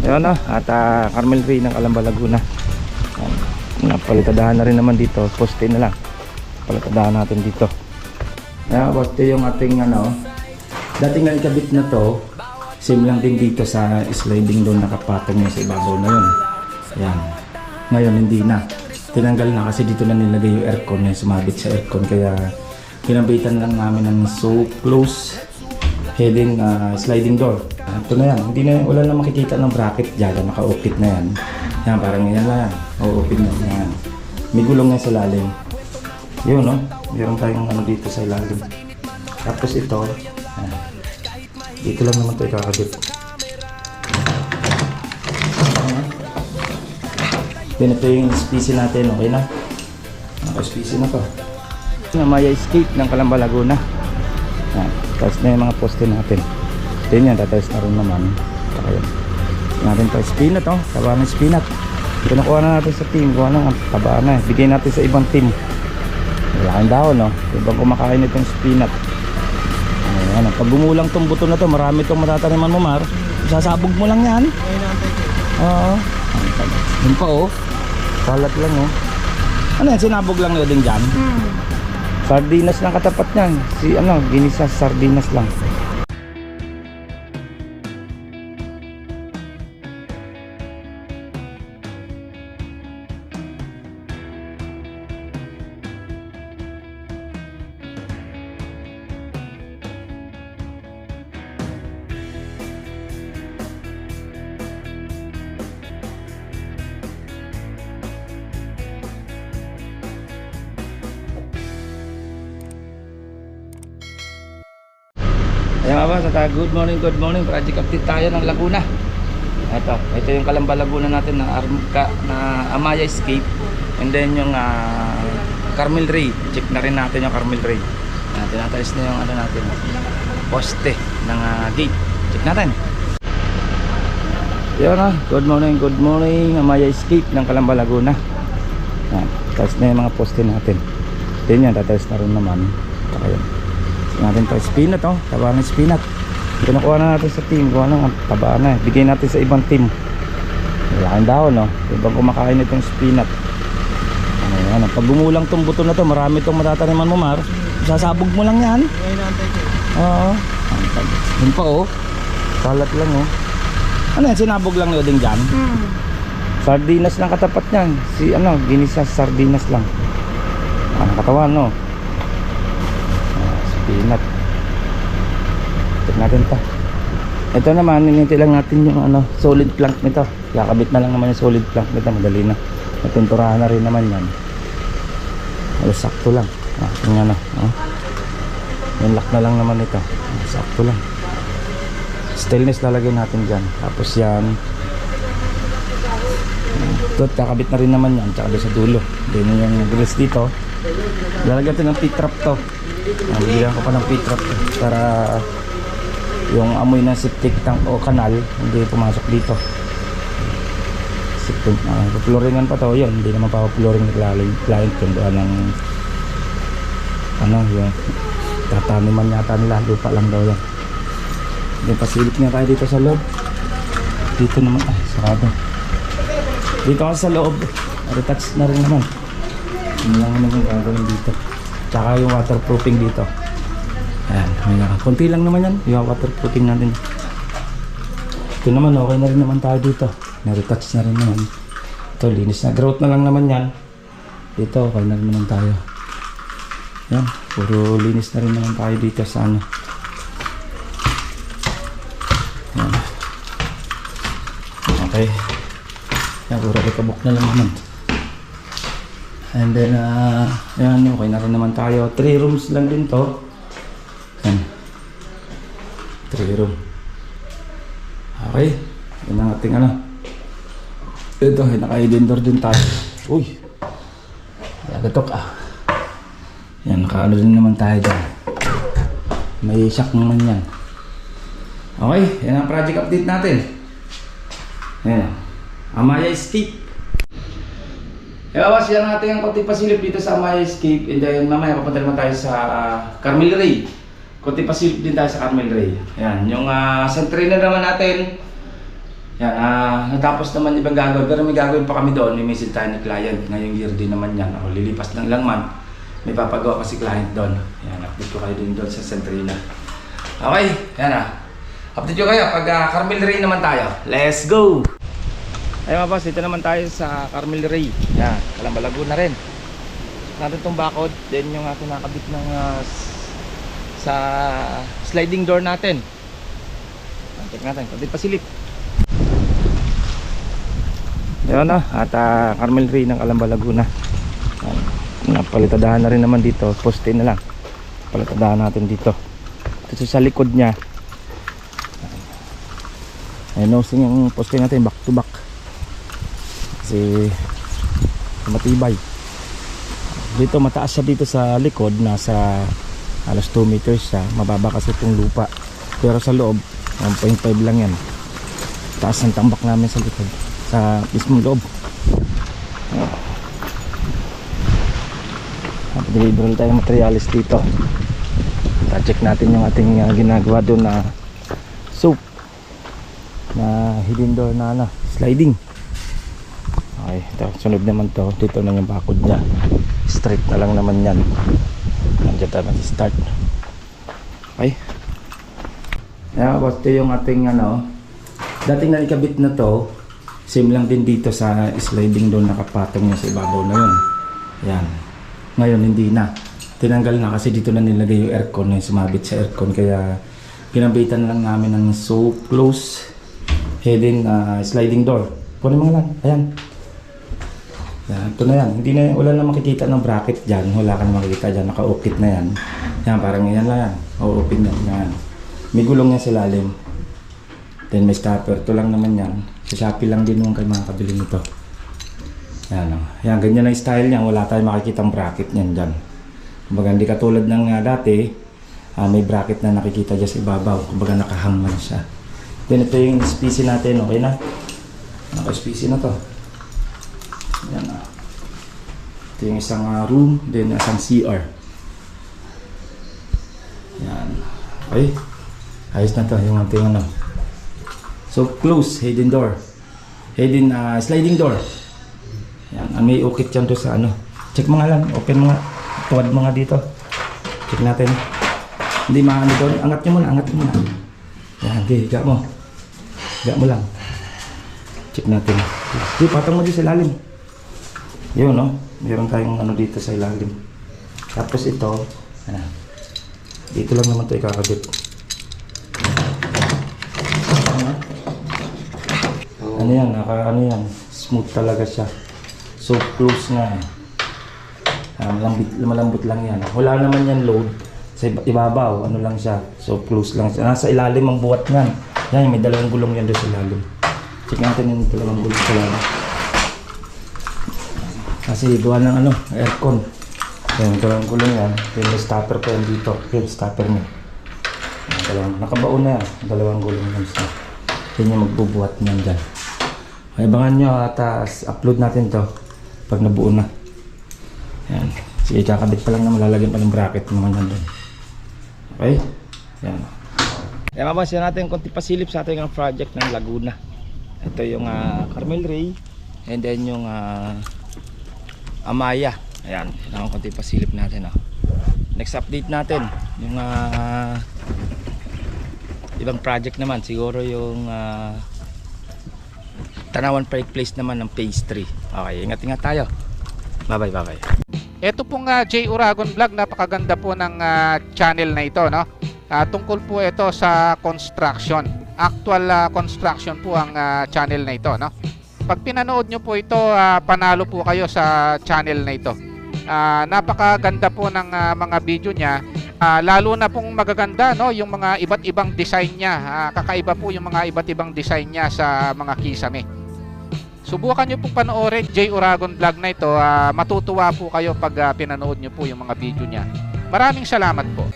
Ayun na, at Carmel Ray ng Calamba, Laguna. Napalitadahan na rin naman dito, poste na lang. Palitadahan natin dito. Ayan, poste yung ating dating na ikabit na to. Same lang din dito sa sliding doon, nakapatong niya sa ibabaw na yun. Ayan. Ngayon hindi na. Tinanggal na kasi dito na nilagay yung aircon, yung sumabit sa aircon. Kaya pinabitan lang namin ng so close heading sliding door. Ito na yan. Hindi na, wala na makikita ng bracket dyan. Naka-open na yan. Yan, parang yan lang yan. O-open na yan. May gulong nga sa lalim. Yun, no? Meron tayong dito sa ilalim. Tapos ito, dito lang naman ito ikakabit. Then ito yung SPC natin, okay na? Naka-SPC na to. Maya Escape ng Calamba, Laguna. Yan. Tapos na yung mga poste natin. Then yan, tatayos na rin naman. Saka yun. Natin ito, spinat, oh. Taba ng spinat. Kinukuha na natin sa team. Kuha na, taba na. Bigay natin sa ibang team. Malaking dahon, no? Ibang kumakain itong spinat. Ayan, pag gumulang tong buto na to, marami itong matataniman mo, Mar. Sasabog mo lang yan. Oo. Yun pa, oh. Salat lang, oh. Ano yan, sinabog lang nyo din dyan? Sardinas lang katapat niyan. Si ginisa sardinas lang. Ayan mga boss, good morning. Project update tayo ng Laguna. Ito yung Calamba, Laguna natin na Amaya Escape. And then yung Carmel Ray. Check na rin natin yung Carmel Ray. Tinatayos na yung natin, poste ng gate. Check natin. Ayan na, good morning. Amaya Escape ng Calamba, Laguna. Tapos na yung mga poste natin. Then yan, tatayos na rin naman. Saka yun. Natin ito, spinat, oh. Taba ng spinat. Kinukuha na natin sa team. Kuha na, taba na. Bigay natin sa ibang team. Malaking dahon, no? Ibang kumakain itong spinat. Ayan, pag gumulang tong buto na to, marami itong matataniman mo, Mar. Sasabog mo lang yan. Oo. Yun pa, oh. Salat lang, oh. Ano yan, sinabog lang nyo din dyan? Sardinas lang katapat niyan. Si ginisa sardinas lang. Katawan, no? Spinat. Check natin ito. Ito naman, hinintay lang natin yung solid plank nito. Kakabit na lang naman yung solid plank nito. Madali na. Natinturahan na rin naman yan. Sakto lang. Yung yung lock na lang naman ito. Sakto lang. Stainless lalagyan natin dyan. Tapos yan. Ito, kakabit na rin naman yan. Tsaka sa dulo. Then yung grills dito. Lalagyan ito ng P-trap to. Bigyan ko pa ng P-trap para yung amoy ng septic tank o kanal hindi pumasok dito. Pupluringan pa to yun. Hindi naman pa pupluring ng client kung doon ng yung tataniman yata nila. Lupa lang daw yan. Then pasilip nga tayo dito sa loob. Dito naman, sarado. Dito kasi sa loob, retouch na rin naman. Hindi lang naman gagawin dito. Tsaka yung waterproofing dito. Ayan, konti lang naman yan. Yung waterproofing natin. Ito naman, okay na rin naman tayo dito. Na-retouch na rin naman. Ito, linis na. Grout na lang naman yan. Dito, okay na rin naman tayo. Yan, puro linis na rin naman tayo dito sa Yan. Okay. Yan, puro ikabok na lang naman. And then, yan, okay na rin naman tayo. 3 rooms lang din to. Yan. 3 room. Okay. Yan ang ating Ito, naka-hidden door din tayo. Uy. Nagatok Yan, naka din naman tayo dyan. May shock naman yan. Okay, yan ang project update natin. Yan. Amaya Escape. Iwawas yan natin ang konti pasilip dito sa Amaya Escape. And then mamaya papunta naman tayo sa Carmel Ray. Konti pasilip din tayo sa Carmel Ray. Ayan, yung century na naman natin. Yan, natapos naman ibang gagawin, pero may gagawin pa kami doon, may message tayo ni client. Ngayong year din naman yan, ako lilipas lang man. May papagawa kasi client doon. Yan, update ko kayo din doon sa Centrina. Okay, yan update ko kayo pag Carmel Ray naman tayo. Let's go! Ayun mga boss, dito naman tayo sa Carmel Ray. Yan, Calamba Laguna rin. Natin itong bakod, then yung ating nakabit ng sa sliding door natin. Check natin, pwede pasilip. Yun na, at Carmel Ray ng Calamba Laguna. Napalitadahan na rin naman dito, poste na lang. Palitadahan natin dito. Ito sa likod niya. Ayun, nosing yung poste natin back to back. Kasi matibay. Dito mataas siya dito sa likod, nasa alas 2 meters siya. Mababa kasi itong lupa. Pero sa loob, 1.5 lang yan. Taas ng tambak namin sa likod. Sa mismong loob. Delivery tayo materialis dito. Check natin yung ating ginagawa doon na soap na hidden door na sliding. Okay, ito, sunod naman to. Dito na yung bakod niya. Straight na lang naman yan. Nandiyan tayo mag-start. Okay. Ayan, ito yung ating dating na ikabit na to. Same lang din dito sa sliding doon, nakapatong niya sa ibabaw na yun. Yan. Ngayon hindi na. Tinanggal na kasi dito na nilagay yung aircon na sumabit sa aircon. Kaya pinabitan lang namin ng so close hidden sliding door. Kunin mo lang. Ayan. Yan. Ito na yan. Hindi na, wala na makikita ng bracket dyan. Wala ka na makikita dyan. Naka-ukit na yan. Yan, parang yan lang yan. O-open na yan. May gulong yan sa lalim. Then may stopper. Ito lang naman yan. Sa Shopee lang din yung kay mga kabili nito. Yan o. Yan, ganyan ang style niya. Wala tayong makikitang bracket niyan dyan. Kumbaga hindi katulad ng dati, may bracket na nakikita dyan sa ibabaw. Kumbaga nakahang man siya. Then ito yung SPC natin. Okay na? Naka-SPC na to. Yan o. Ito yung isang room. Then isang CR. Yan. Okay. Ayos na to. Yung ating So close, hidden door. Hidden sliding door. Yan, may ukit yan doon sa Check mga lang, open mga tuwad mga dito. Check natin. Hindi maano doon. Angat nyo muna, angat nyo muna. Yan, okay, higa mo. Higa mo lang. Check natin. Di, patang mo dito sa ilalim. Yun, no? Meron tayong dito sa ilalim. Tapos ito, dito lang naman ito ikakabit. Ano yan, yan, smooth talaga siya. So close nga malambot lang yan. Wala naman yan load sa ibabaw, lang siya. So close lang siya. Nasa ilalim ang buhat niyan. Yan, may dalawang gulong yan doon sa ilalim. Check natin yung dalawang gulong sa ilalim. Kasi buwan ng aircon. Yan, dalawang gulong yan. Yung stopper pa yan dito. Yung stopper niya. Nakabaon na yan. Dalawang gulong yan siya. Yan yung magbubuhat niyan dyan. Abangan nyo at upload natin to pag nabuo na. Yan. Sige, kakabit pa lang na malalagyan pa ng bracket naman yan doon. Okay? Yan. Kaya mabasin natin konti pasilip sa ating project ng Laguna. Ito yung Carmel Ray and then yung Amaya. Ayan. Kailangan konti pasilip natin. Next update natin yung ibang project naman. Siguro yung Tanawan Park Place naman ng phase 3. Okay, ingat-ingat tayo. Bye-bye, bye-bye. Ito pong J. Uragon Vlog, napakaganda po ng channel na ito, no? Tungkol po ito sa construction. Actual construction po ang channel na ito, no? Pag pinanood nyo po ito, panalo po kayo sa channel na ito. Napakaganda po ng mga video niya. Lalo na pong magaganda, no, yung mga iba't ibang design niya. Kakaiba po yung mga iba't ibang design niya sa mga kisame. Subukan nyo pong panoorin J. Uragon Vlog na ito. Matutuwa po kayo pag pinanood nyo po yung mga video niya. Maraming salamat po.